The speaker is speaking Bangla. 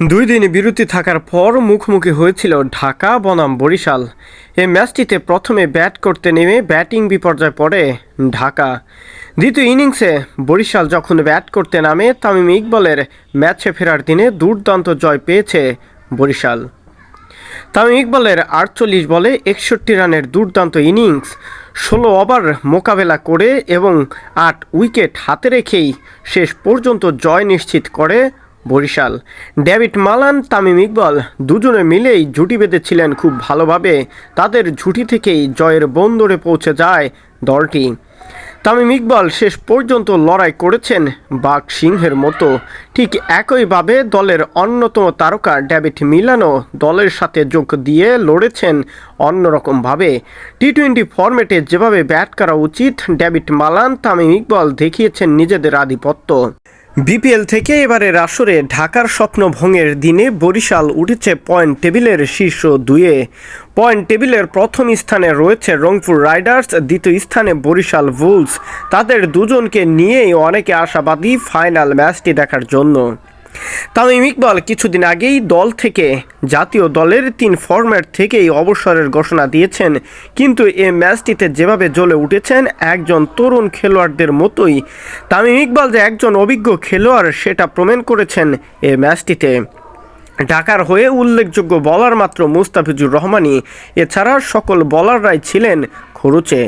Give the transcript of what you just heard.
দুই দিন বিরতি থাকার পর মুখোমুখি হয়েছিল ঢাকা বনাম বরিশাল। এই ম্যাচটিতে প্রথমে ব্যাট করতে নেমে ব্যাটিং বিপর্যয় পড়ে ঢাকা। দ্বিতীয় ইনিংসে বরিশাল যখন ব্যাট করতে নামে তামিম ইকবালের ম্যাচে ফেরার দিনে দুর্দান্ত জয় পেয়েছে বরিশাল। তামিম ইকবালের ৪৮ বলে ৬১ রানের দুর্দান্ত ইনিংস ১৬ ওভার মোকাবেলা করে এবং ৮ উইকেট হাতে রেখেই শেষ পর্যন্ত জয় নিশ্চিত করে বরিশাল। ডেভিড মালান, তামিম ইকবাল দুজনে মিলেই জুটি বেঁধেছিলেন খুব ভালোভাবে। তাদের জুটি থেকেই জয়ের বন্দরে পৌঁছে যায় দলটি। তামিম ইকবাল শেষ পর্যন্ত লড়াই করেছেন বাঘ সিংহের মতো। ঠিক একইভাবে দলের অন্যতম তারকা ডেভিড মিলানও দলের সাথে যোগ দিয়ে লড়েছেন অন্যরকমভাবে। টি-20 ফরম্যাটে যেভাবে ব্যাট করা উচিত ডেভিড মালান, তামিম ইকবাল দেখিয়েছেন নিজেদের আধিপত্য। বিপিএল থেকে এবারের আসরে ঢাকার স্বপ্ন ভঙ্গের দিনে বরিশাল উঠেছে পয়েন্ট টেবিলের শীর্ষ 2-এ। পয়েন্ট টেবিলের প্রথম স্থানে রয়েছে রংপুর রাইডার্স, দ্বিতীয় স্থানে বরিশাল বুলস। তাদের দুজনকে নিয়েই অনেকে আশাবাদী ফাইনাল ম্যাচটি দেখার জন্য। তামিম ইকবাল কিছুদিন আগেই দল থেকে জাতীয় দলের 3 ফরম্যাট থেকেই অবসরের ঘোষণা দিয়েছেন, কিন্তু এ ম্যাচটিতে যেভাবে জ্বলে উঠেছেন একজন তরুণ খেলোয়াড়দের মতোই। তামিম ইকবাল যে একজন অভিজ্ঞ খেলোয়াড় সেটা প্রমাণ করেছেন এ ম্যাচটিতে। ঢাকার হয়ে উল্লেখযোগ্য বলার মাত্র মুস্তাফিজুর রহমানই, এছাড়া সকল বলাররাই ছিলেন খরুচে।